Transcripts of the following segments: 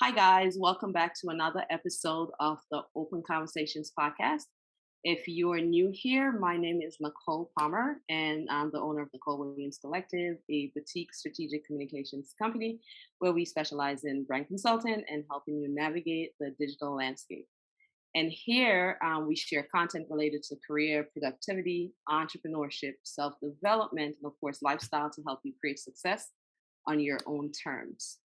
Hi, guys. Welcome back to another episode of the Open Conversations podcast. If you're new here, my name is Nicole Palmer, and I'm the owner of the Coviewing Collective, a boutique strategic communications company where we specialize in brand consulting and helping you navigate the digital landscape. And here we share content related to career, productivity, entrepreneurship, self development, and of course, lifestyle to help you create success on your own terms.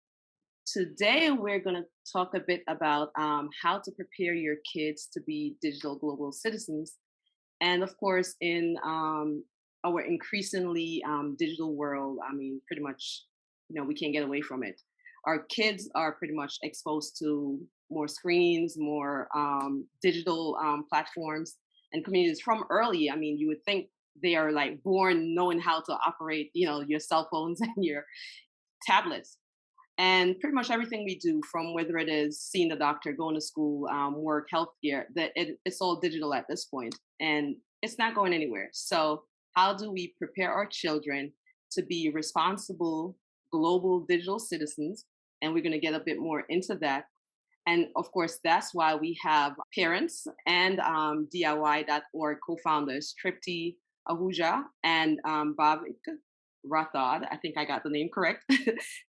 Today, we're going to talk a bit about how to prepare your kids to be digital global citizens. And of course, in our increasingly digital world, I mean, pretty much, we can't get away from it. Our kids are pretty much exposed to more screens, more digital platforms and communities from early. I mean, you would think they are like born knowing how to operate, your cell phones and your tablets and pretty much everything we do, from whether it is seeing the doctor, going to school, work, healthcare, it's all digital at this point, and it's not going anywhere. So how do we prepare our children to be responsible global digital citizens? And we're going to get a bit more into that. And of course, that's why we have parents and DIY.org co-founders Tripti Ahuja and Bhavik Rathod, I think I got the name correct,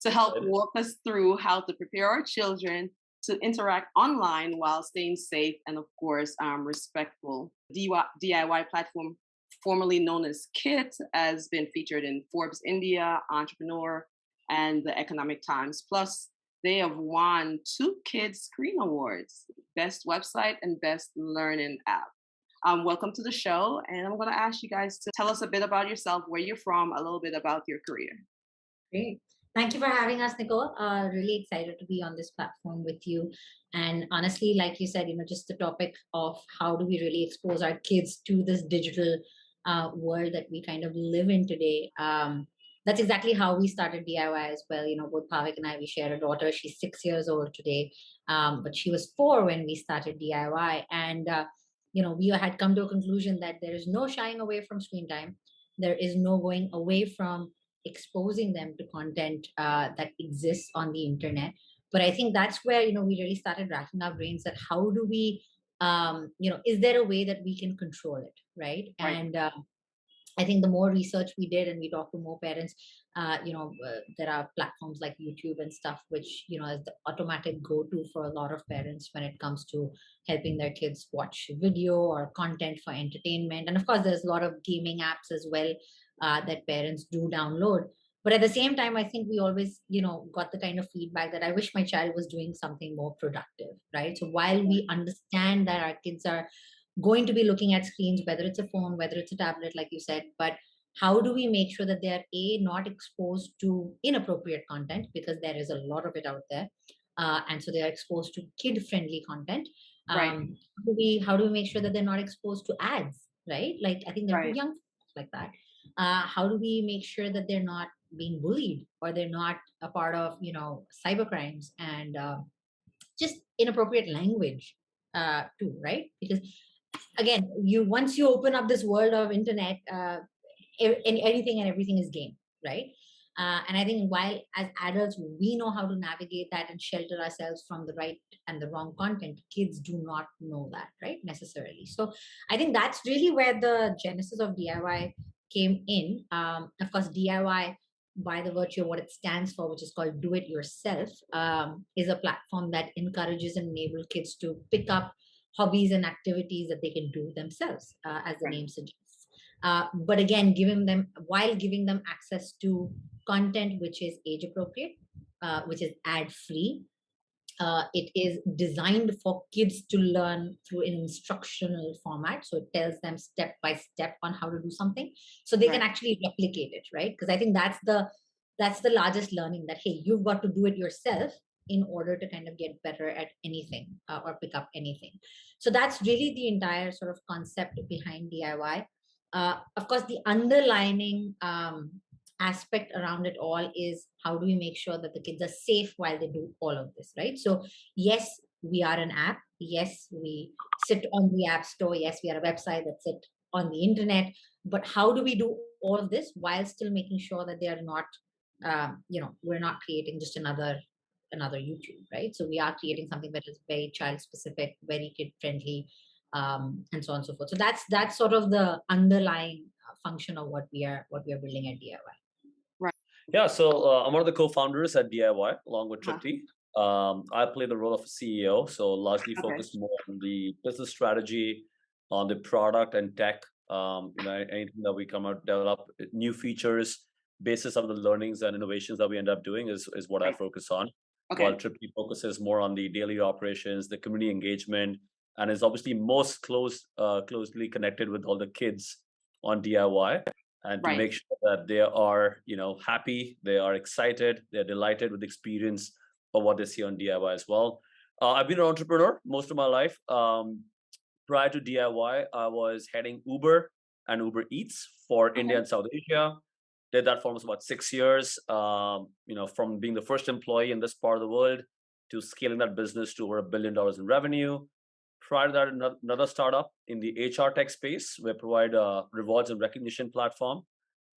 to help Good. walk us through how to prepare our children to interact online while staying safe and, of course, respectful. DIY platform, formerly known as KIT, has been featured in Forbes India, Entrepreneur, and the Economic Times. Plus, they have won two Kids Screen Awards, Best Website and Best Learning App. Welcome to the show, and I'm going to ask you guys to tell us a bit about yourself, where you're from, a little bit about your career. Great. Thank you for having us, Nicole. Really excited to be on this platform with you. And honestly, like you said, just the topic of how do we really expose our kids to this digital world that we kind of live in today. That's exactly how we started DIY as well. Both Bhavik and I, we share a daughter. She's 6 years old today, but she was 4 when we started DIY. And, we had come to a conclusion that there is no shying away from screen time. There is no going away from exposing them to content that exists on the internet. But I think that's where we really started racking our brains at how do we is there a way that we can control it, right? Right. And I think the more research we did and we talked to more parents, there are platforms like YouTube and stuff, which, is the automatic go-to for a lot of parents when it comes to helping their kids watch video or content for entertainment. And of course, there's a lot of gaming apps as well that parents do download. But at the same time, I think we always, got the kind of feedback that I wish my child was doing something more productive, right? So while we understand that our kids are going to be looking at screens, whether it's a phone, whether it's a tablet, like you said, but how do we make sure that they are not exposed to inappropriate content, because there is a lot of it out there, and so they are exposed to kid friendly content. Right. How do we make sure that they're not exposed to ads, right? Like, I think they're too Right. young like that. How do we make sure that they're not being bullied, or they're not a part of cyber crimes and just inappropriate language too, right? Because again, you once you open up this world of internet, anything and everything is game, right? And I think while as adults we know how to navigate that and shelter ourselves from the right and the wrong content, kids do not know that, right, necessarily. So I think that's really where the genesis of DIY came in. Of course, DIY, by the virtue of what it stands for, which is called do it yourself, is a platform that encourages and enables kids to pick up hobbies and activities that they can do themselves, as the Right. name suggests. But again, giving them access to content which is age appropriate, which is ad free. It is designed for kids to learn through an instructional format. So it tells them step by step on how to do something, so they can Right. actually replicate it, right? Because I think that's the largest learning, that hey, you've got to do it yourself in order to kind of get better at anything, or pick up anything. So that's really the entire sort of concept behind DIY. Of course, the underlining aspect around it all is how do we make sure that the kids are safe while they do all of this, right? So yes, we are an app. Yes, we sit on the app store. Yes, we are a website that sit on the internet. But how do we do all of this while still making sure that they are not, we're not creating just another another YouTube, right? So we are creating something that is very child specific, very kid friendly, and so on and so forth. So that's sort of the underlying function of what we are building at DIY. Right. Yeah, so I'm one of the co-founders at DIY along with Uh-huh. Tripti. I play the role of a CEO, so largely Okay. focused more on the business strategy, on the product and tech. Anything that we come out develop new features, basis of the learnings and innovations that we end up doing is what I Right. focus on. While Okay. Tripti focuses more on the daily operations, the community engagement, and is obviously most closely connected with all the kids on DIY and to Right. make sure that they are, happy, they are excited, they're delighted with the experience of what they see on DIY as well. I've been an entrepreneur most of my life. Prior to DIY, I was heading Uber and Uber Eats for India Okay. and South Asia. Did that for almost about 6 years. From being the first employee in this part of the world to scaling that business to over $1 billion in revenue. Prior to that, another startup in the HR tech space, we provide a rewards and recognition platform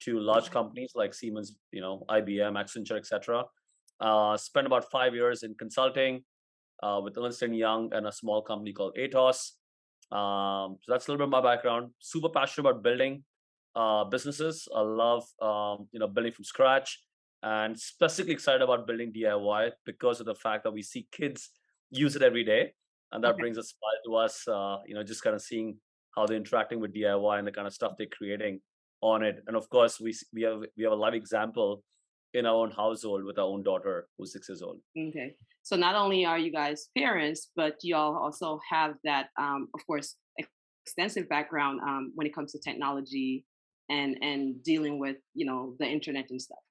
to large companies like Siemens, IBM, Accenture, etc. Spent about 5 years in consulting with Ernst& Young and a small company called Atos. So that's a little bit of my background. Super passionate about building businesses. I love building from scratch, and specifically excited about building DIY because of the fact that we see kids use it every day, and that Okay. brings a smile to us. Just kind of seeing how they're interacting with DIY and the kind of stuff they're creating on it. And of course, we have a live example in our own household with our own daughter who's 6 years old. Okay. So not only are you guys parents, but y'all also have that, of course, extensive background when it comes to technology and dealing with the internet and stuff.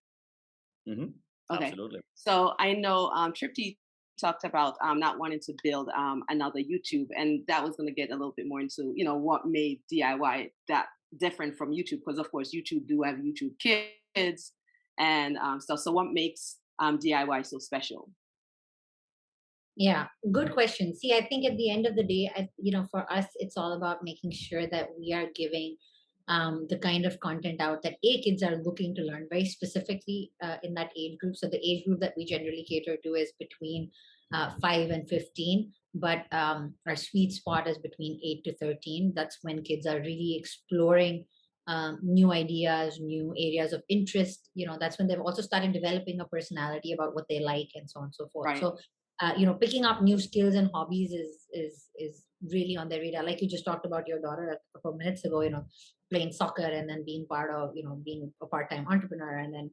Hmm. Okay. Absolutely. So I know Tripti talked about not wanting to build another YouTube, and that was going to get a little bit more into what made DIY that different from YouTube, because of course YouTube do have YouTube Kids and stuff. So what makes DIY so special? Yeah, good question. See, I think at the end of the day, for us, it's all about making sure that we are giving the kind of content out that kids are looking to learn very specifically in that age group. So the age group that we generally cater to is between 5 and 15, but our sweet spot is between 8 to 13. That's when kids are really exploring new ideas, new areas of interest. That's when they've also started developing a personality about what they like and so on and so forth. Right. So picking up new skills and hobbies is really on their radar. Like you just talked about your daughter a couple of minutes ago, playing soccer and then being part of, being a part-time entrepreneur and then,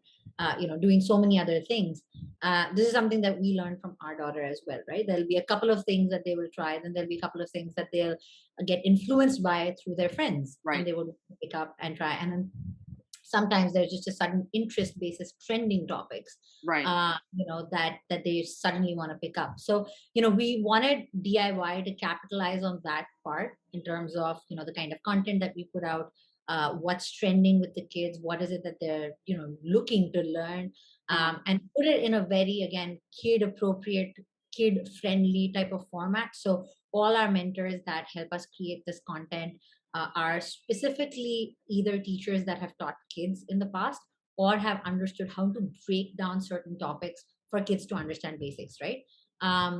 doing so many other things. This is something that we learned from our daughter as well, right? There'll be a couple of things that they will try, then there'll be a couple of things that they'll get influenced by through their friends, Right. and they will pick up and try. And then sometimes there's just a sudden interest basis trending topics Right. that they suddenly want to pick up. So we wanted DIY to capitalize on that part in terms of the kind of content that we put out, what's trending with the kids, what is it that they're looking to learn, and put it in a very, again, kid appropriate, kid friendly type of format. So all our mentors that help us create this content are specifically either teachers that have taught kids in the past or have understood how to break down certain topics for kids to understand basics, right?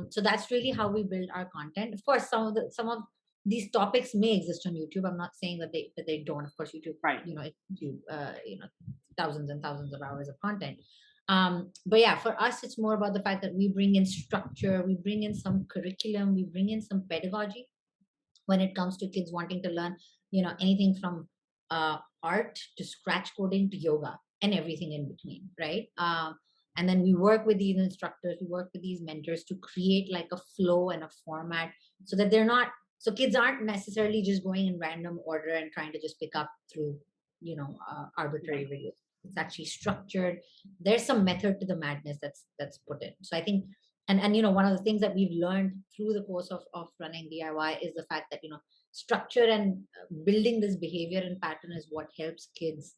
So that's really how we build our content. Of course, some of these topics may exist on YouTube. I'm not saying that they don't. Of course, YouTube, Right. it's YouTube, thousands and thousands of hours of content. But yeah, for us, it's more about the fact that we bring in structure, we bring in some curriculum, we bring in some pedagogy when it comes to kids wanting to learn, anything from art to scratch coding to yoga and everything in between, right? And then we work with these instructors, we work with these mentors to create like a flow and a format so that so kids aren't necessarily just going in random order and trying to just pick up through, arbitrary videos. It's actually structured. There's some method to the madness that's put in. So I think, and one of the things that we've learned through the course of running DIY is the fact that structure and building this behavior and pattern is what helps kids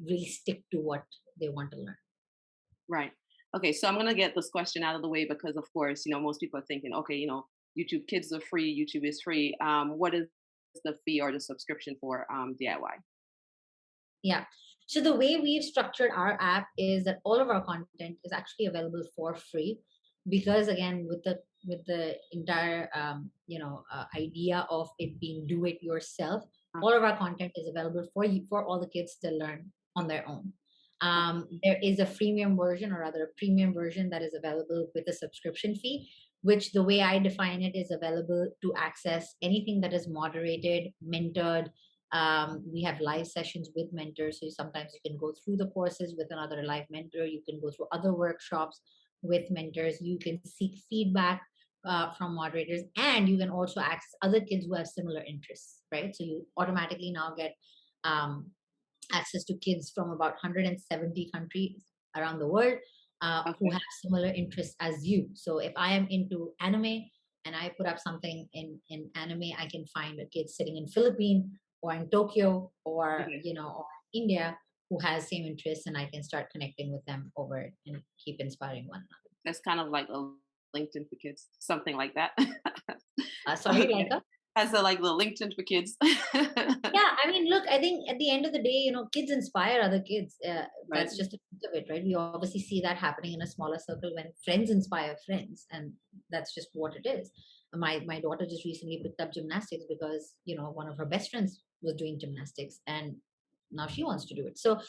really stick to what they want to learn. Right. Okay. So I'm gonna get this question out of the way because, of course, most people are thinking, okay, YouTube Kids are free. YouTube is free. What is the fee or the subscription for DIY? Yeah. So the way we've structured our app is that all of our content is actually available for free, because again, with the entire idea of it being do it yourself, all of our content is available for you, for all the kids to learn on their own. There is a freemium version, or rather a premium version, that is available with a subscription fee, which the way I define it is available to access anything that is moderated, mentored. We have live sessions with mentors, so sometimes you can go through the courses with another live mentor, you can go through other workshops with mentors, you can seek feedback from moderators, and you can also access other kids who have similar interests, right? So you automatically now get um, access to kids from about 170 countries around the world who Okay. have similar interests as you. So if I am into anime and I put up something in anime, I can find a kid sitting in Philippines or in Tokyo, or Okay. or India, who has same interests, and I can start connecting with them over it and keep inspiring one another. That's kind of like a LinkedIn for kids, something like that. Sorry, like Okay. As a like the LinkedIn for kids. yeah, I mean, look, I think at the end of the day, kids inspire other kids. Right. That's just a piece of it, right? We obviously see that happening in a smaller circle when friends inspire friends, and that's just what it is. My daughter just recently picked up gymnastics because one of her best friends was doing gymnastics, and now she wants to do it. So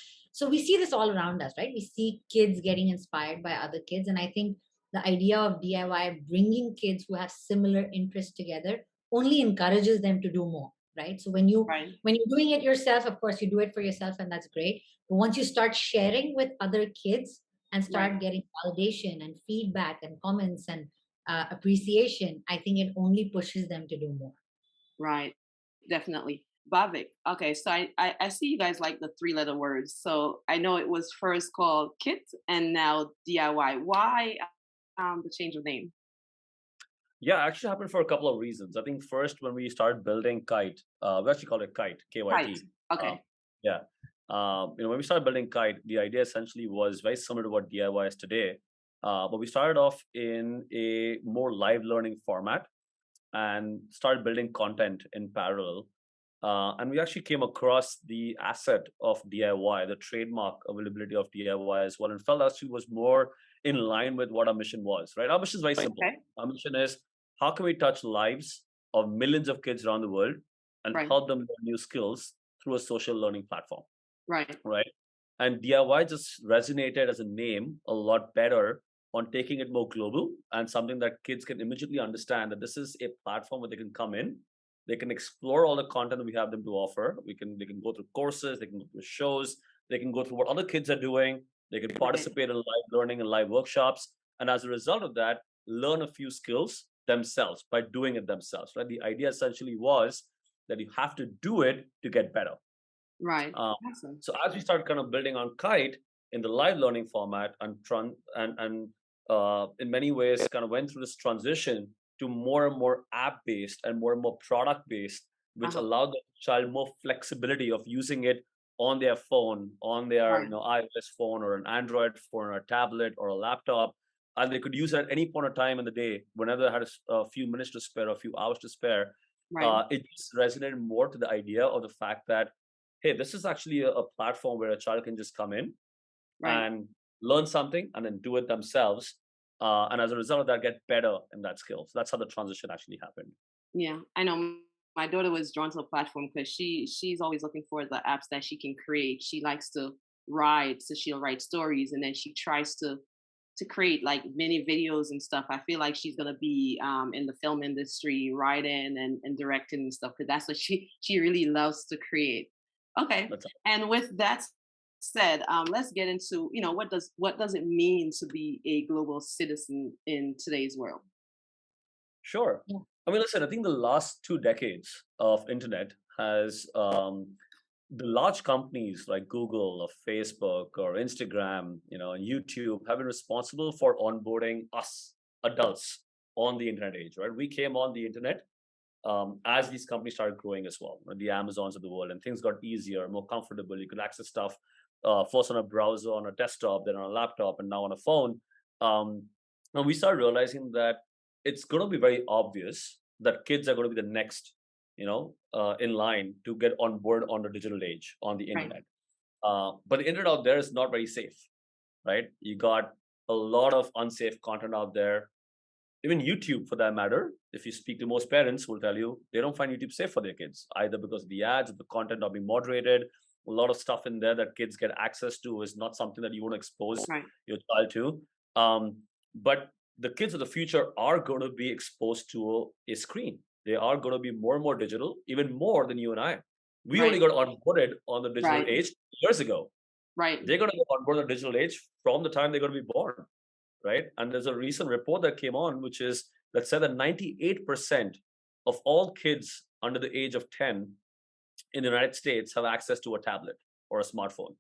we see this all around us, right? We see kids getting inspired by other kids, and I think the idea of DIY bringing kids who have similar interests together only encourages them to do more, right? So Right. when you're doing it yourself, of course you do it for yourself, and that's great. But once you start sharing with other kids and Right. start getting validation and feedback and comments and appreciation, I think it only pushes them to do more. Right. Definitely. Bhavik. Okay, so I see you guys like the three-letter words. So I know it was first called Kit and now DIY. Why the change of name? Yeah, actually happened for a couple of reasons. I think first, when we started building Kite, we actually called it Kite, Kite. KYT. Uh, Okay. yeah. When we started building Kite, the idea essentially was very similar to what DIY is today. But we started off in a more live learning format and started building content in parallel. And we actually came across the asset of DIY, the trademark availability of DIY as well, and felt actually was more in line with what our mission was, right? Our mission is very simple. Okay. Our mission is, how can we touch lives of millions of kids around the world and Right. help them learn new skills through a social learning platform, Right. right? And DIY just resonated as a name a lot better on taking it more global and something that kids can immediately understand that this is a platform where they can come in, they can explore all the content that we have them to offer. They can go through courses, they can go through shows, they can go through what other kids are doing, they can Right. participate in live learning and live workshops, and as a result of that, learn a few skills themselves by doing it themselves. Right? The idea essentially was that you have to do it to get better. Right. Uh, Awesome. so as we started kind of building on Kite in the live learning format and in many ways kind of went through this transition to more and more app based and more product based, which Uh-huh. allowed the child more flexibility of using it on their phone, on their Right. iOS phone or an Android phone or a tablet or a laptop, and they could use it at any point of time in the day whenever they had a few minutes to spare, a few hours to spare. Right. It just resonated more to the idea of the fact that, hey, this is actually a platform where a child can just come in Right. and learn something and then do it themselves. And as a result of that, get better in that skill. So that's how the transition actually happened. Yeah. I know my daughter was drawn to the platform because she's always looking for the apps that she can create. She likes to write, so she'll write stories and then she tries to create like mini videos and stuff. I feel like she's gonna be in the film industry, writing and directing and stuff because that's what she really loves to create. Okay, That's and with that said, let's get into what does it mean to be a global citizen in today's world? sure. Yeah. I mean, listen, I think the last 2 decades of internet has the large companies like Google or Facebook or Instagram, and YouTube have been responsible for onboarding us adults on the internet age, right? We came on the internet as these companies started growing as well, right? The Amazons of the world, and things got easier, more comfortable. You could access stuff first on a browser, on a desktop, then on a laptop, and now on a phone. Um, and we started realizing that it's going to be very obvious that kids are going to be the next, in line to get on board on the digital age, on the Right. internet. But the internet out there is not very safe, right? You got a lot of unsafe content out there. Even YouTube, for that matter, if you speak to most parents, will tell you they don't find YouTube safe for their kids, either because the ads, the content not being moderated. A lot of stuff in there that kids get access to is not something that you want to expose Right. your child to. But the kids of the future are going to be exposed to a screen. They are going to be more and more digital, even more than you and I. We only Right. got onboarded on the digital Right. age years ago. Right. They're going to go onboard the digital age from the time they're going to be born, right? And there's a recent report that came on, which is that said that 98% of all kids under the age of 10 in the United States have access to a tablet or a smartphone.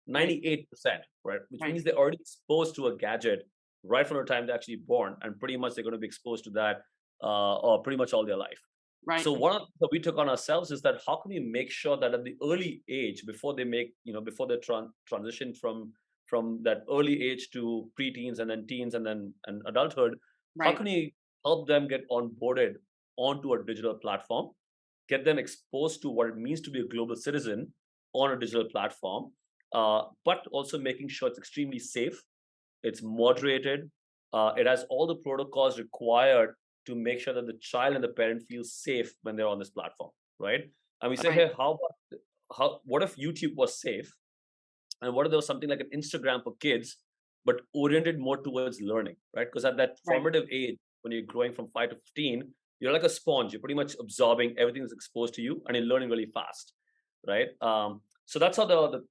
98%, right? Which Right. means they're already exposed to a gadget right from the time they're actually born, and pretty much they're going to be exposed to that or pretty much all their life. Right. So one of the things that we took on ourselves is that how can we make sure that at the early age, before they make, before they transition from that early age to preteens and then teens and then and adulthood, how Right. can we help them get onboarded onto a digital platform, get them exposed to what it means to be a global citizen on a digital platform, but also making sure it's extremely safe, it's moderated, it has all the protocols required to make sure that the child and the parent feel safe when they're on this platform, right? And we say, Right. hey, what if YouTube was safe, and what if there was something like an Instagram for kids, but oriented more towards learning, right? Because at that Right. formative age, when you're growing from 5 to 15, you're like a sponge. You're pretty much absorbing everything that's exposed to you, and you're learning really fast, right? So that's how the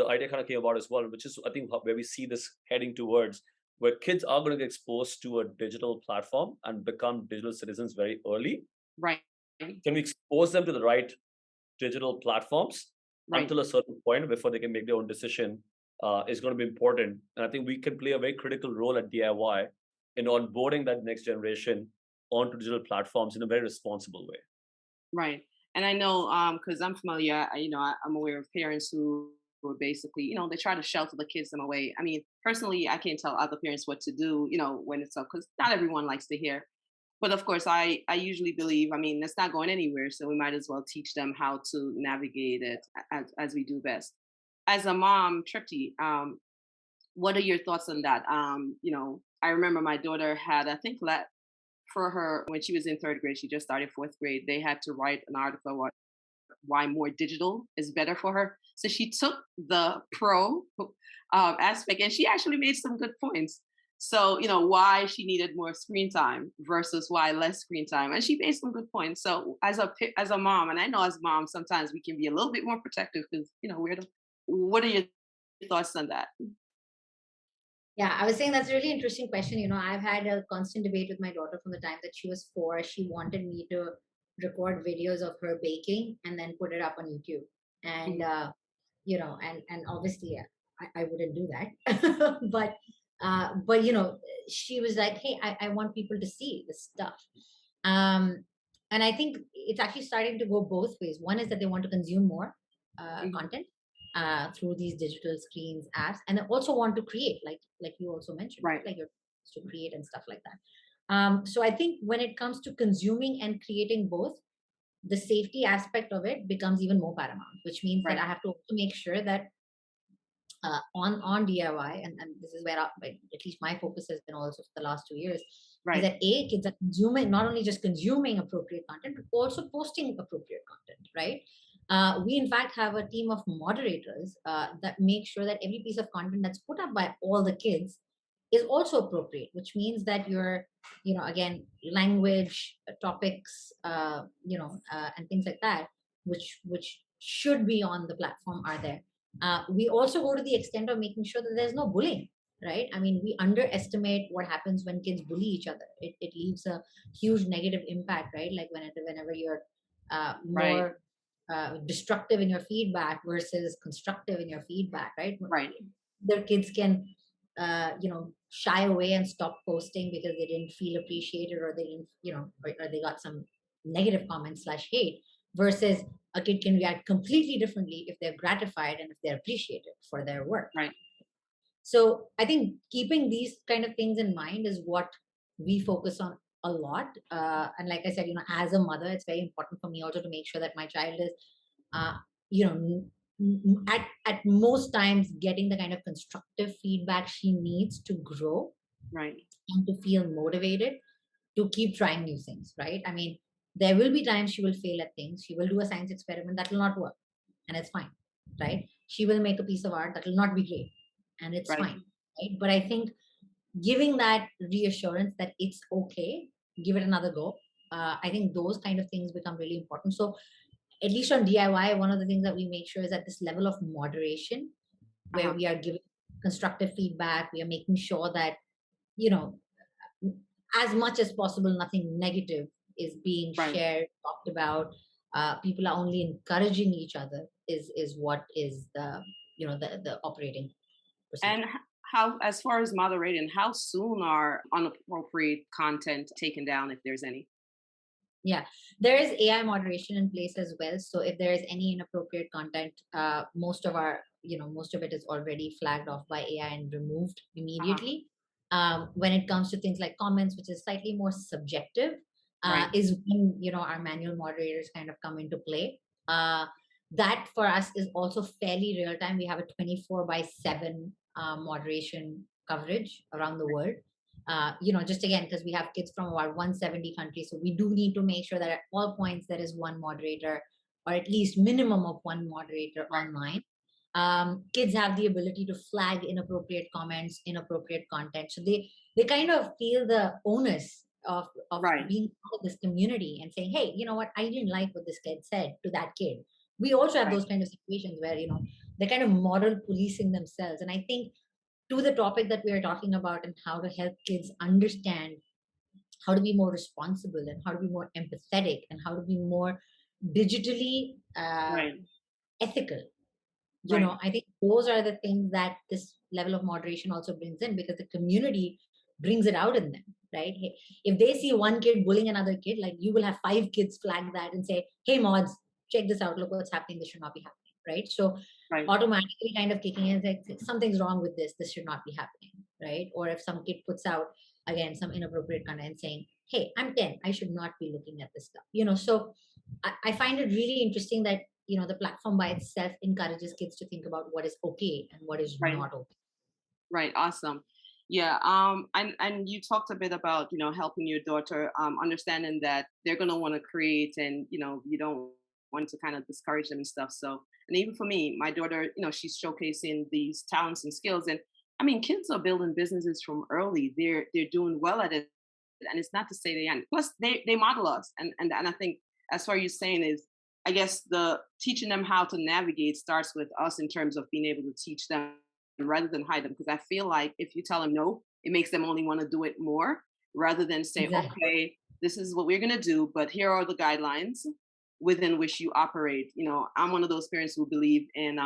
idea kind of came about as well, which is I think where we see this heading towards, where kids are going to get exposed to a digital platform and become digital citizens very early. Right. Can we expose them to the right digital platforms Right. until a certain point before they can make their own decision is going to be important. And I think we can play a very critical role at DIY in onboarding that next generation onto digital platforms in a very responsible way. Right. And I know, because I'm familiar, I'm aware of parents who are basically, they try to shelter the kids them away. I mean, personally, I can't tell other parents what to do, when it's up, because not everyone likes to hear. But of course, I usually believe, I mean, it's not going anywhere, so we might as well teach them how to navigate it as we do best. As a mom, Tripti, what are your thoughts on that? I remember my daughter had, I think, for her when she was in third grade, she just started fourth grade. They had to write an article on why more digital is better for her. So she took the pro aspect and she actually made some good points. So, why she needed more screen time versus why less screen time. And she made some good points. So as a mom, and I know as moms, sometimes we can be a little bit more protective because, what are your thoughts on that? Yeah, I was saying that's a really interesting question. I've had a constant debate with my daughter from the time that she was 4. She wanted me to record videos of her baking and then put it up on YouTube. And, Mhm. and obviously I wouldn't do that. but she was like, hey, I want people to see this stuff. And I think it's actually starting to go both ways. One is that they want to consume more Mhm. content through these digital screens, apps, and they also want to create, like you also mentioned, right? Right, Like you're supposed to create and stuff like that. So I think when it comes to consuming and creating both, the safety aspect of it becomes even more paramount, which means that right, I have to also make sure that on DIY, and this is where at least my focus has been also for the last 2 years, is right, that kids are consuming, not only just consuming appropriate content, but also posting appropriate content, right? We in fact have a team of moderators that make sure that every piece of content that's put up by all the kids is also appropriate, which means that your, again, language, topics, and things like that, which should be on the platform are there. We also go to the extent of making sure that there's no bullying, right? I mean, we underestimate what happens when kids bully each other. It leaves a huge negative impact, right? Like whenever you're right, more destructive in your feedback versus constructive in your feedback, right? right, Their kids can shy away and stop posting because they didn't feel appreciated, or they didn't, or they got some negative comments slash hate, versus a kid can react completely differently if they're gratified and if they're appreciated for their work. right, So I think keeping these kind of things in mind is what we focus on a lot. And like I said, as a mother, it's very important for me also to make sure that my child is, uh, you know, at most times getting the kind of constructive feedback she needs to grow Right. and to feel motivated to keep trying new things, right? I mean, there will be times she will fail at things. She will do a science experiment that will not work, and it's fine, right? She will make a piece of art that will not be great, and it's Right. fine, right? But I think giving that reassurance that it's okay, give it another go. I think those kind of things become really important. So, at least on DIY, one of the things that we make sure is at this level of moderation, where Uh-huh. we are giving constructive feedback, we are making sure that, you know, as much as possible, nothing negative is being Right. shared, talked about. People are only encouraging each other. Is what is the, the operating And procedure. how, as far as moderating, how soon are inappropriate content taken down, if there's any? Yeah, there is AI moderation in place as well. So if there is any inappropriate content, most of it is already flagged off by AI and removed Uh-huh. immediately. When it comes to things like comments, which is slightly more subjective, Right. is when our manual moderators kind of come into play. That for us is also fairly real time. We have a 24/7 moderation coverage around the world, just again, because we have kids from about 170 countries. So we do need to make sure that at all points there is one moderator, or at least minimum of one moderator Right. online. Kids have the ability to flag inappropriate comments, inappropriate content. So they kind of feel the onus of Right. being part of this community and saying, hey, you know what, I didn't like what this kid said to that kid. We also have Right. those kind of situations where, they're kind of moral policing themselves. And I think to the topic that we are talking about and how to help kids understand how to be more responsible and how to be more empathetic and how to be more digitally Right. ethical. Right. I think those are the things that this level of moderation also brings in, because the community brings it out in them, right? Hey, if they see one kid bullying another kid, like, you will have five kids flag that and say, hey mods, check this out, look what's happening, this should not be happening, right? So Right. automatically kind of kicking in, like, something's wrong with this should not be happening, right? Or if some kid puts out again some inappropriate content saying, hey, I'm 10, I should not be looking at this stuff, so I find it really interesting that the platform by itself encourages kids to think about what is okay and what is Right. not okay. Right. Awesome. Yeah. And you talked a bit about, helping your daughter, understanding that they're gonna want to create, and you don't want to kind of discourage them and stuff. So, and even for me, my daughter, she's showcasing these talents and skills, and I mean, kids are building businesses from early. They're doing well at it, and it's not to say they aren't. Plus, they model us, and I think as far as you're saying is, I guess the teaching them how to navigate starts with us in terms of being able to teach them rather than hide them. Because I feel like if you tell them no, it makes them only want to do it more rather than say, Exactly. okay, this is what we're going to do, but here are the guidelines within which you operate. I'm one of those parents who believe in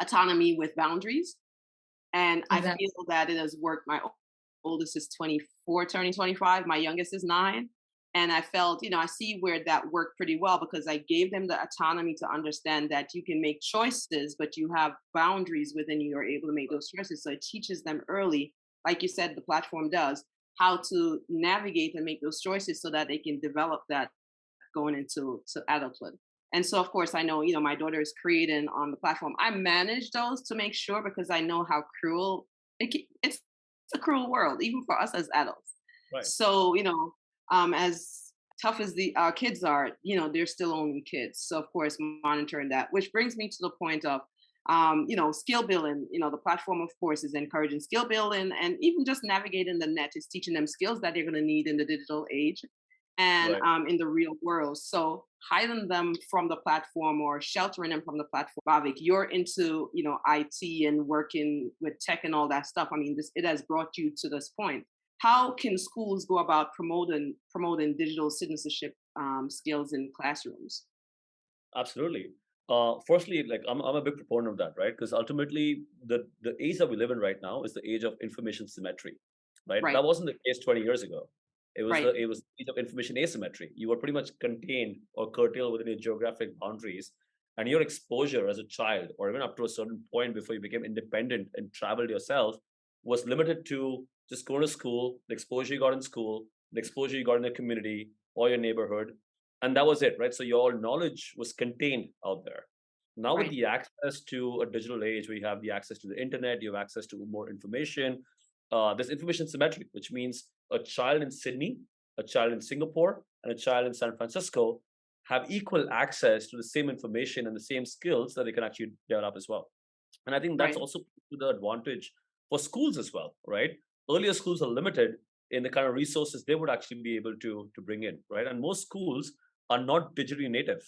autonomy with boundaries. And I Exactly. feel that it has worked. My oldest is 24, turning 25. My youngest is 9. And I felt, I see where that worked pretty well because I gave them the autonomy to understand that you can make choices, but you have boundaries within you. You're able to make those choices. So it teaches them early, like you said, the platform does, how to navigate and make those choices so that they can develop that going into adulthood. And so, of course, I know, my daughter is creating on the platform. I manage those to make sure because I know how cruel it's a cruel world, even for us as adults. Right. So, as tough as the our kids are, they're still only kids. So, of course, monitoring that, which brings me to the point of, skill building. The platform, of course, is encouraging skill building, and even just navigating the net is teaching them skills that they're going to need in the digital age and Right. in the real world. So hiding them from the platform or sheltering them from the platform. Bhavik, you're into IT and working with tech and all that stuff. I mean, it has brought you to this point. How can schools go about promoting digital citizenship skills in classrooms? Absolutely. Firstly, like I'm a big proponent of that, right? Because ultimately, the age that we live in right now is the age of information symmetry, right? Right, That wasn't the case 20 years ago. right, It was the age of information asymmetry. You were pretty much contained or curtailed within your geographic boundaries, and your exposure as a child, or even up to a certain point before you became independent and traveled yourself, was limited to just going to school, the exposure you got in school, the exposure you got in the community or your neighborhood, and that was it, right? So your knowledge was contained out there. Now with Right. the access to a digital age where you have the access to the internet, you have access to more information. There's information symmetry, which means a child in Sydney, a child in Singapore, and a child in San Francisco have equal access to the same information and the same skills that they can actually develop as well. And I think that's Right. also to the advantage for schools as well, right? Earlier schools are limited in the kind of resources they would actually be able to bring in, right? And most schools are not digitally native.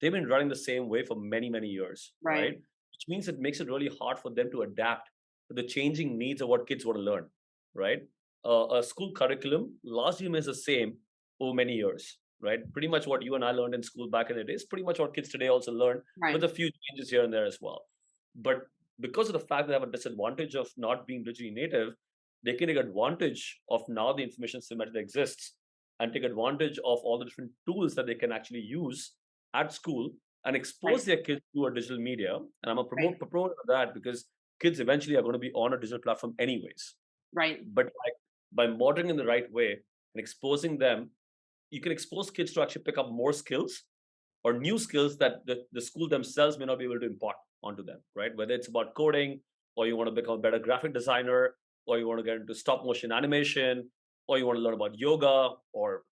They've been running the same way for many, many years, right? Right. Which means it makes it really hard for them to adapt to the changing needs of what kids want to learn, right? A school curriculum largely remains the same over many years, right? Pretty much what you and I learned in school back in the day is pretty much what kids today also learn, with Right. a few changes here and there as well. But because of the fact they have a disadvantage of not being digitally native, they can take advantage of now the information symmetry that exists and take advantage of all the different tools that they can actually use at school and expose Right. their kids to a digital media. And I'm a Right. proponent of that because kids eventually are going to be on a digital platform anyways. Right. But by modeling in the right way and exposing them, you can expose kids to actually pick up more skills or new skills that the school themselves may not be able to impart onto them, right? Whether it's about coding, or you want to become a better graphic designer, or you want to get into stop motion animation, or you want to learn about yoga, or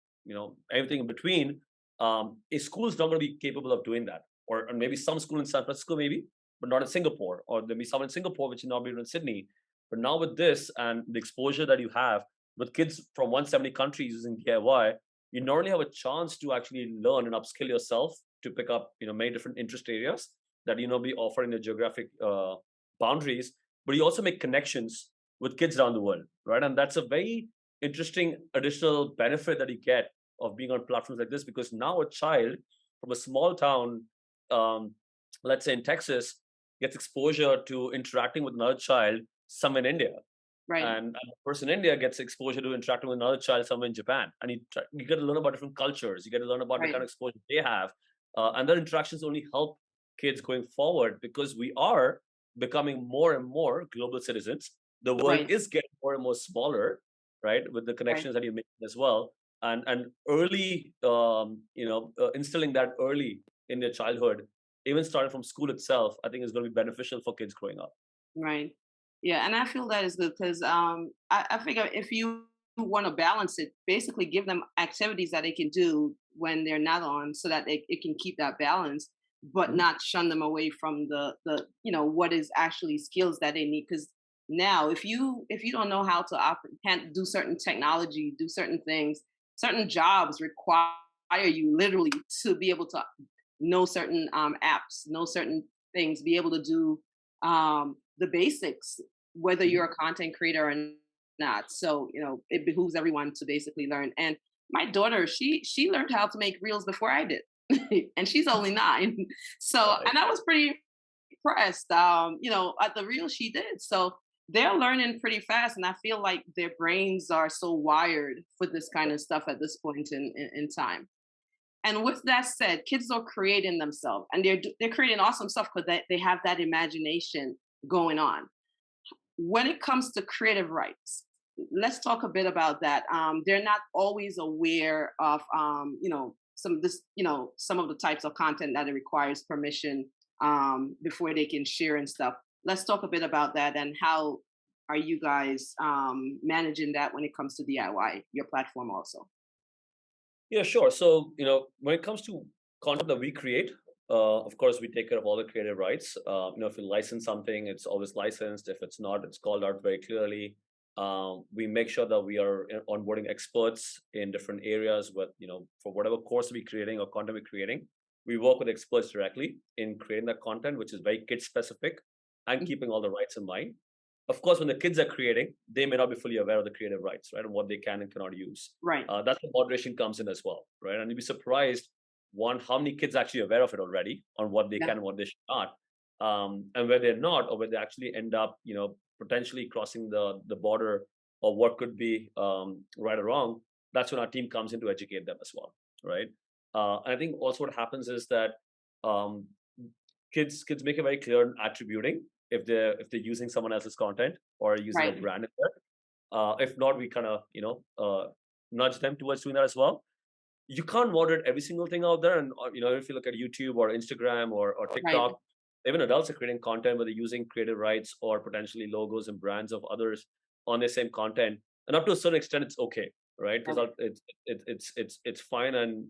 everything in between. A school is not going to be capable of doing that, or maybe some school in San Francisco, maybe, but not in Singapore, or there'll be some in Singapore which will not be in Sydney. But now with this and the exposure that you have with kids from 170 countries using DIY, you not only have a chance to actually learn and upskill yourself to pick up many different interest areas that be offered in the geographic boundaries, but you also make connections with kids around the world, right? And that's a very interesting additional benefit that you get of being on platforms like this, because now a child from a small town, um, let's say in Texas, gets exposure to interacting with another child somewhere in India, Right. and the person in India gets exposure to interacting with another child somewhere in Japan, and you get to learn about different cultures. You get to learn about the kind Right. of exposure they have, and their interactions only help kids going forward because we are becoming more and more global citizens. The world Right. is getting more and more smaller, right? With the Right. connections that you're making as well, and early, instilling that early in their childhood, even starting from school itself, I think is going to be beneficial for kids growing up. Right. Yeah, and I feel that is good because I figure if you want to balance it, basically give them activities that they can do when they're not on, so that it can keep that balance, but Mhm. not shun them away from what is actually skills that they need. Because now, if you don't know how to can't do certain technology, do certain things, certain jobs require you literally to be able to know certain apps, know certain things, be able to do the basics, whether Mhm. you're a content creator or not. So it behooves everyone to basically learn. And my daughter, she learned how to make reels before I did, and she's only 9. So, Right. and I was pretty impressed, at the reels she did. So they're learning pretty fast, and I feel like their brains are so wired for this kind of stuff at this point in time. And with that said, kids are creating themselves, and they're creating awesome stuff because they have that imagination going on. When it comes to creative rights, let's talk a bit about that. They're not always aware of some of the types of content that it requires permission before they can share and stuff. Let's talk a bit about that and how are you guys managing that when it comes to DIY, your platform also. Yeah, sure. So, when it comes to content that we create, of course, we take care of all the creative rights. If you license something, it's always licensed. If it's not, it's called out very clearly. We make sure that we are onboarding experts in different areas. For whatever course we're creating or content we're creating, we work with experts directly in creating that content, which is very kid specific and Mhm. keeping all the rights in mind. Of course, when the kids are creating, they may not be fully aware of the creative rights, right, and what they can and cannot use. Right. That's where moderation comes in as well, right? And you'd be surprised, one, how many kids are actually aware of it already on what they Yeah. can and what they should not, and where they're not, or where they actually end up, potentially crossing the border of what could be right or wrong. That's when our team comes in to educate them as well, right? And I think also what happens is that um, kids make it very clear in attributing if they're using someone else's content or using a Right. brand in there. If not, we kind of nudge them towards doing that as well. You can't moderate every single thing out there, and if you look at YouTube or Instagram or Right. TikTok, even adults are creating content where they're using creative rights or potentially logos and brands of others on the same content. And up to a certain extent, it's okay, right? Because Okay. it's fine and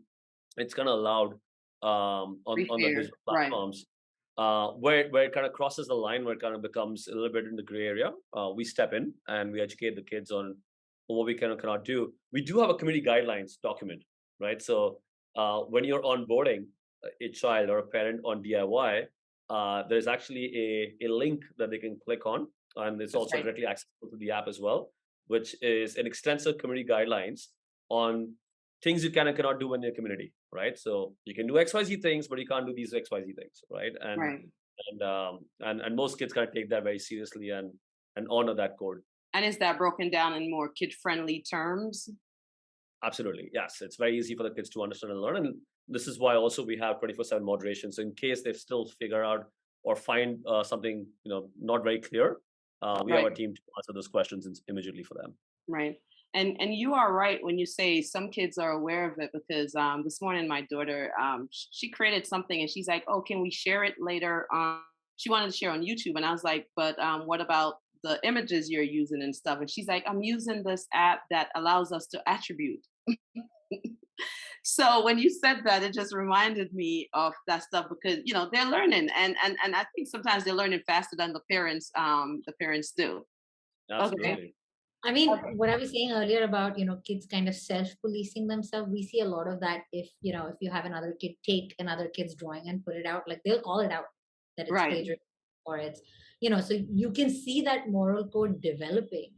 it's kind of allowed Be on the fair. digital Right. platforms. Where it kind of crosses the line, where it kind of becomes a little bit in the gray area, we step in and we educate the kids on what we can and cannot do. We do have a community guidelines document, right? So when you're onboarding a child or a parent on DIY, there's actually a link that they can click on, and it's That's also right. directly accessible to the app as well, which is an extensive community guidelines on things you can and cannot do in your community, right? So you can do XYZ things, but you can't do these XYZ things, right? Right. And most kids kind of take that very seriously and honor that code. And is that broken down in more kid-friendly terms? Absolutely, yes. It's very easy for the kids to understand and learn, and this is why also we have 24/7 moderation. So in case they still figure out or find something not very clear, we have Right. a team to answer those questions immediately for them. Right. And you are right when you say some kids are aware of it because this morning my daughter she created something and she's like, "Oh, can we share it later?" She wanted to share on YouTube and I was like, "But what about the images you're using and stuff?" And she's like, "I'm using this app that allows us to attribute." So when you said that, it just reminded me of that stuff because they're learning and I think sometimes they're learning faster than the parents do. Okay. Absolutely. I mean, Okay. what I was saying earlier about, kids kind of self-policing themselves, we see a lot of that if you have another kid take another kid's drawing and put it out, like they'll call it out that it's Right. plagiarism or so you can see that moral code developing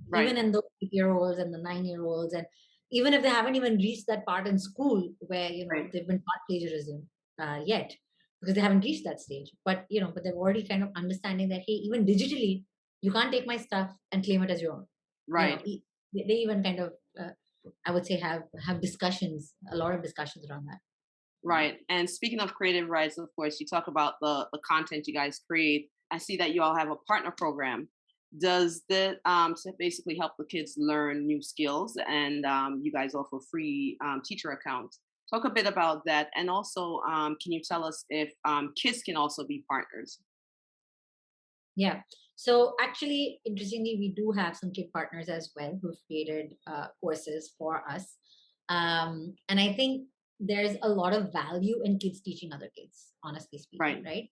even Right. in the 8-year-olds and the 9-year-olds. And even if they haven't even reached that part in school where, Right. they've been taught plagiarism yet, because they haven't reached that stage. But they're already kind of understanding that, hey, even digitally, you can't take my stuff and claim it as your own. You know, Right. they even kind of, I would say, have discussions, a lot of discussions around that. Right. And speaking of creative rights, of course, you talk about the content you guys create. I see that you all have a partner program. Does that to basically help the kids learn new skills? And you guys offer free teacher accounts. Talk a bit about that. And also, can you tell us if kids can also be partners? Yeah. So actually, interestingly, we do have some kid partners as well who've created courses for us. And I think there's a lot of value in kids teaching other kids, honestly speaking, Right. right?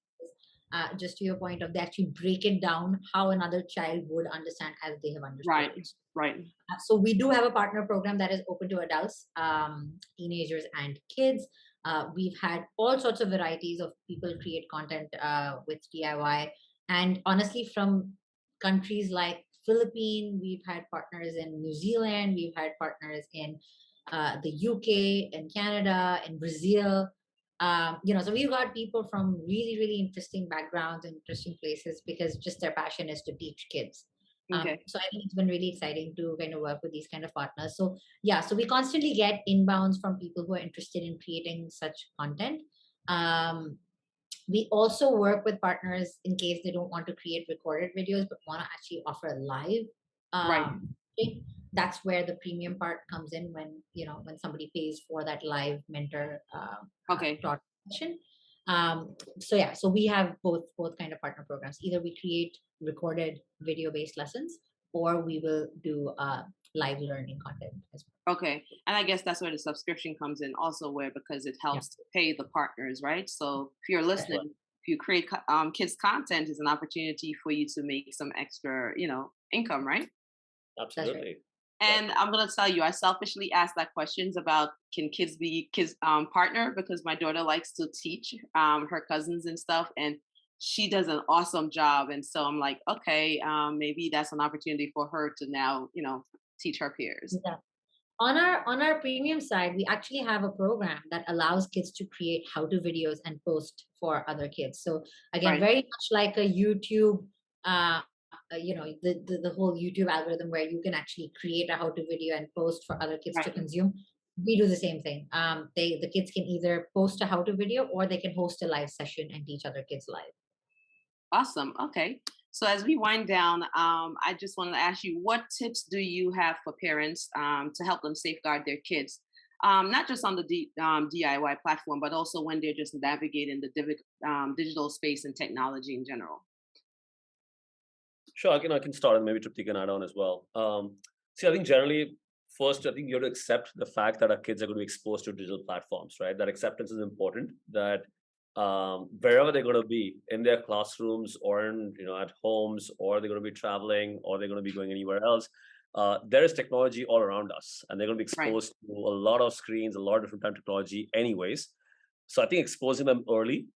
Just to your point of they actually break it down how another child would understand as they have understood Right. it. Right. So we do have a partner program that is open to adults, teenagers, and kids. We've had all sorts of varieties of people create content with DIY, and honestly, from countries like Philippines, we've had partners in New Zealand, we've had partners in the UK, in Canada, in Brazil. So we've got people from really, really interesting backgrounds and interesting places because just their passion is to teach kids. Okay. So I think it's been really exciting to kind of work with these kind of partners. So yeah, so we constantly get inbounds from people who are interested in creating such content. Um, we also work with partners in case they don't want to create recorded videos but want to actually offer a live Right. thing. That's where the premium part comes in when when somebody pays for that live mentor Okay. taught session. So yeah, so we have both kind of partner programs. Either we create recorded video based lessons or we will do live learning content as Okay. And I guess that's where the subscription comes in also where because it well. helps to pay the partners, right? So if you're Yeah. listening, if you create kids content is an opportunity for you to make some extra, income, right? That's right. Absolutely. Right. And I'm gonna tell you, I selfishly asked that questions about can kids be kids partner because my daughter likes to teach her cousins and stuff, and she does an awesome job. And so I'm like, okay, maybe that's an opportunity for her to now, teach her peers. Yeah. On our premium side, we actually have a program that allows kids to create how-to videos and post for other kids. So again, Right. very much like a YouTube, the whole YouTube algorithm where you can actually create a how-to video and post for other kids to Right. consume. We do the same thing. The kids can either post a how-to video or they can host a live session and teach other kids live. Awesome. Okay. So as we wind down, I just wanted to ask you, what tips do you have for parents to help them safeguard their kids? not just on the DIY platform, but also when they're just navigating the digital space and technology in general. Sure, I can start and maybe Tripti can add on as well. See, I think generally, first, I think you have to accept the fact that our kids are going to be exposed to digital platforms, right? That acceptance is important. That wherever they're going to be in their classrooms or in at homes, or they're going to be traveling, or they're going to be going anywhere else, there is technology all around us, and they're going to be Right, exposed to a lot of screens, a lot of different kind of technology, anyways. So I think exposing them early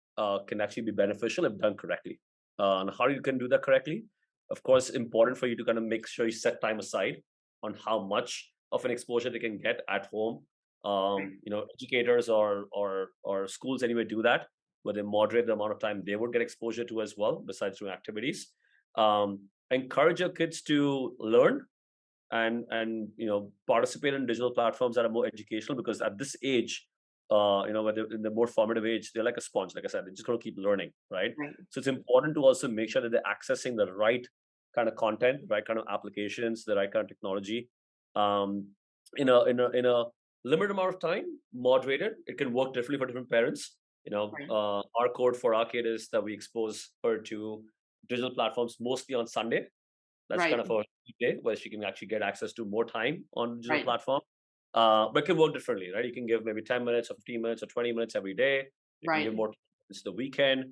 can actually be beneficial if done correctly. And how you can do that correctly? Of course, important for you to kind of make sure you set time aside on how much of an exposure they can get at home. right, Educators or schools anyway do that, where they moderate the amount of time they would get exposure to as well, besides doing activities. Encourage your kids to learn and participate in digital platforms that are more educational, because at this age, when they're in the more formative age, they're like a sponge. Like I said, they're just going to keep learning, right? right, So it's important to also make sure that they're accessing the right kind of content, right kind of applications, the right kind of technology, um, in a limited amount of time, moderated. It can work differently for different parents. right, Our code for our kid is that we expose her to digital platforms mostly on Sunday. That's kind right, of a day where she can actually get access to more time on digital right, platform. But it can work differently, right? You can give maybe 10 minutes or 15 minutes or 20 minutes every day. You can give right, more this the weekend.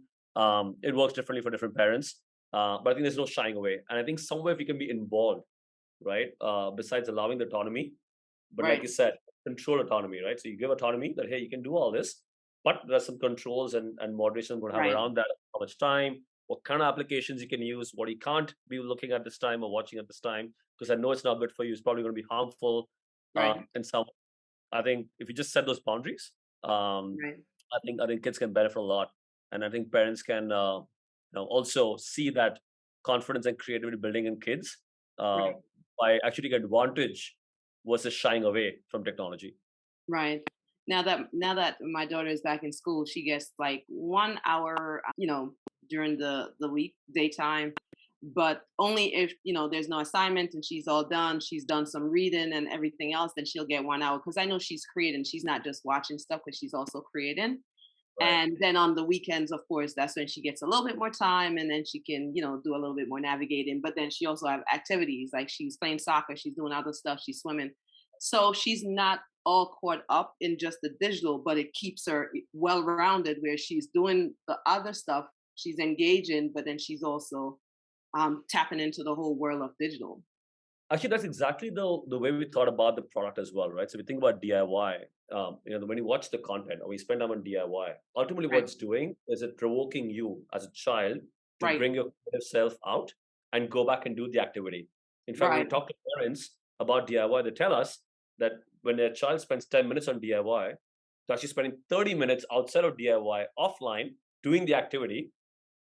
It works differently for different parents. But I think there's no shying away. And I think somewhere if you can be involved, right? Besides allowing the autonomy, but like right, you said, control autonomy, right? So you give autonomy that, hey, you can do all this, but there's some controls and moderation we're going to have right, around that. How much time, what kind of applications you can use, what you can't be looking at this time or watching at this time, because I know it's not good for you. It's probably going to be harmful. right, And some, I think if you just set those boundaries, right, I think kids can benefit a lot, and I think parents can also see that confidence and creativity building in kids uh, right. by actually taking advantage versus shying away from technology. Right. Now that my daughter is back in school, she gets like 1 hour, during the week daytime, but only if there's no assignment and she's all done. She's done some reading and everything else, then she'll get 1 hour because I know she's creating. She's not just watching stuff, because she's also creating. Right. And then on the weekends, of course, that's when she gets a little bit more time, and then she can, do a little bit more navigating. But then she also have activities like she's playing soccer, she's doing other stuff, she's swimming. So she's not all caught up in just the digital, but it keeps her well rounded where she's doing the other stuff, she's engaging, but then she's also tapping into the whole world of digital. Actually, that's exactly the way we thought about the product as well, right? So we think about DIY. When you watch the content or we spend time on DIY, ultimately what Right, it's doing is it provoking you as a child to right, bring your creative self out and go back and do the activity. In fact, when we right, talk to parents about DIY, they tell us that when their child spends 10 minutes on DIY, they're actually spending 30 minutes outside of DIY offline doing the activity,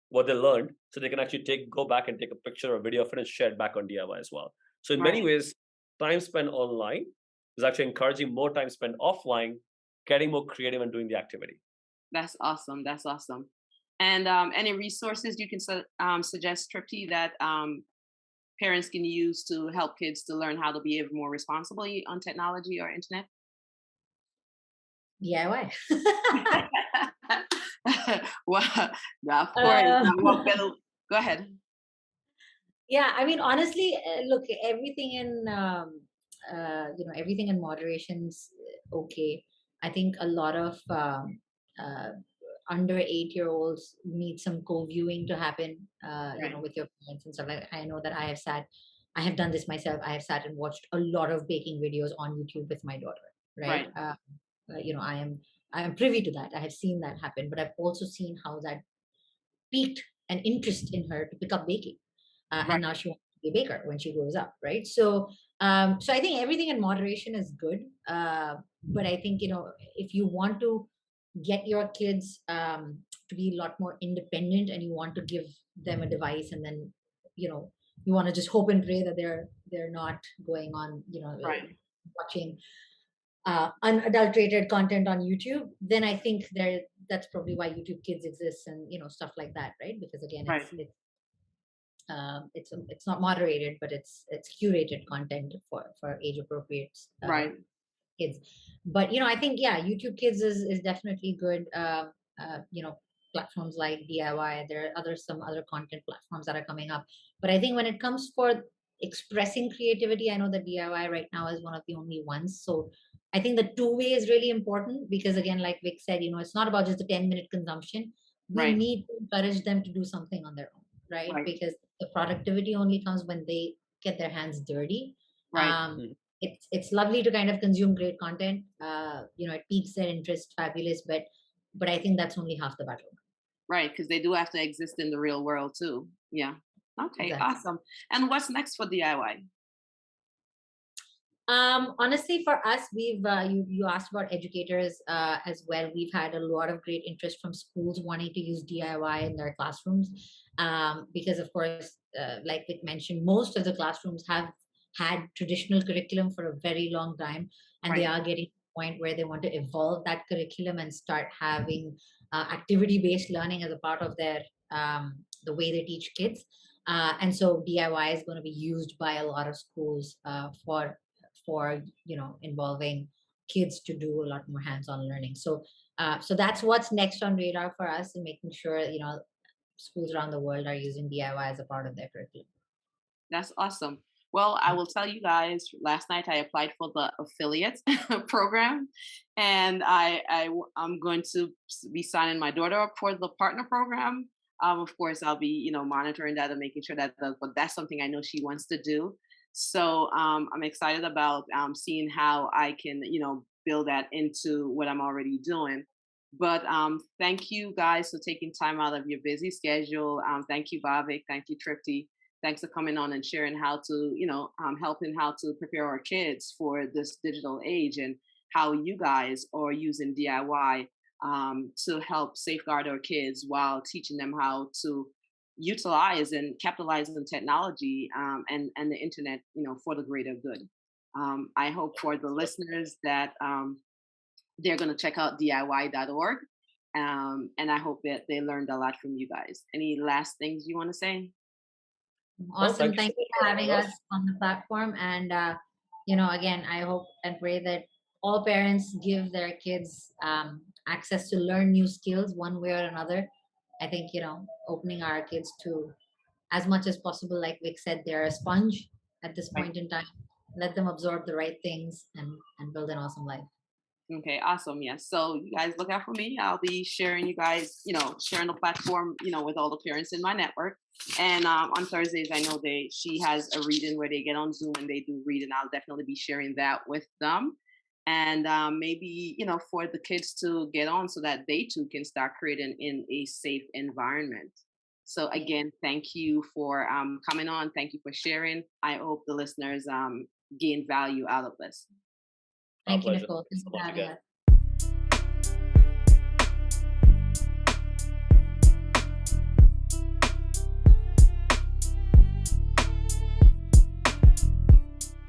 what they learned, so they can actually go back and take a picture or video of it and share it back on DIY as well. So in many right. ways, time spent online is actually encouraging more time spent offline, getting more creative and doing the activity. That's awesome. That's awesome. And any resources you can suggest, Tripti, that parents can use to help kids to learn how to behave more responsibly on technology or internet? DIY. Well, of course. uh, What better? Go ahead. yeah, I mean, honestly, look, everything in moderation's okay. I think a lot of uh, under 8 year olds need some co-viewing to happen, Right, with your parents and stuff. Like, I know that I have done this myself. I have sat and watched a lot of baking videos on YouTube with my daughter, right? right, I am privy to that. I have seen that happen, but I've also seen how that piqued an interest in her to pick up baking, and right, now she wants to be a baker when she grows up, right? So I think everything in moderation is good, but I think if you want to get your kids to be a lot more independent, and you want to give them a device, and then you know you want to just hope and pray that they're not going on, right, watching unadulterated content on YouTube, then I think that's probably why YouTube Kids exists, and stuff like that, right? Because again, right, it's not moderated, but it's curated content for age appropriate right. kids. But I think, yeah, YouTube Kids is definitely good. Platforms like DIY, there are some other content platforms that are coming up. But I think when it comes for expressing creativity, I know that DIY right now is one of the only ones. So I think the two-way is really important, because again, like Vic said, it's not about just the 10-minute consumption. We Right. need to encourage them to do something on their own, right? Right. Because the productivity only comes when they get their hands dirty. Right. It's lovely to kind of consume great content. It piques their interest, fabulous, but I think that's only half the battle. Right. Because they do have to exist in the real world too. Yeah. Okay. Exactly. Awesome. And what's next for DIY? Honestly, for us, we've you asked about educators as well. We've had a lot of great interest from schools wanting to use DIY in their classrooms, because of course, like Vic mentioned, most of the classrooms have had traditional curriculum for a very long time, and they Right. are getting to the point where they want to evolve that curriculum and start having activity-based learning as a part of their the way they teach kids. And so DIY is going to be used by a lot of schools for involving kids to do a lot more hands-on learning. So that's what's next on radar for us, and making sure schools around the world are using DIY as a part of their curriculum. That's awesome. Well, I will tell you guys, last night I applied for the affiliate program, and I'm going to be signing my daughter up for the partner program. Of course, I'll be, monitoring that and making sure that but that's something I know she wants to do. So I'm excited about seeing how I can, build that into what I'm already doing. But thank you guys for taking time out of your busy schedule. Thank you, Bhavik. Thank you, Tripti. Thanks for coming on and sharing how to, helping how to prepare our kids for this digital age, and how you guys are using DIY to help safeguard our kids while teaching them how to utilize and capitalize on technology, and the internet, for the greater good. I hope for the listeners that they're going to check out DIY.org. And I hope that they learned a lot from you guys. Any last things you want to say? Well, Awesome. thank you Thank so you much for for having having us us. on the platform. And, again, I hope and pray that all parents give their kids access to learn new skills one way or another. I think, opening our kids to as much as possible, like Vic said, they're a sponge at this Right. point in time. Let them absorb the right things and build an awesome life. Okay, awesome. Yes. So you guys look out for me. I'll be sharing you guys, sharing the platform, with all the parents in my network. And on Thursdays, I know she has a reading where they get on Zoom and they do reading. I'll definitely be sharing that with them. And maybe, for the kids to get on so that they too can start creating in a safe environment. So Yeah. again, thank you for coming on. Thank you for sharing. I hope the listeners gain value out of this. Our Thank you, pleasure. Nicole. Thanks Thanks so for much having again. us.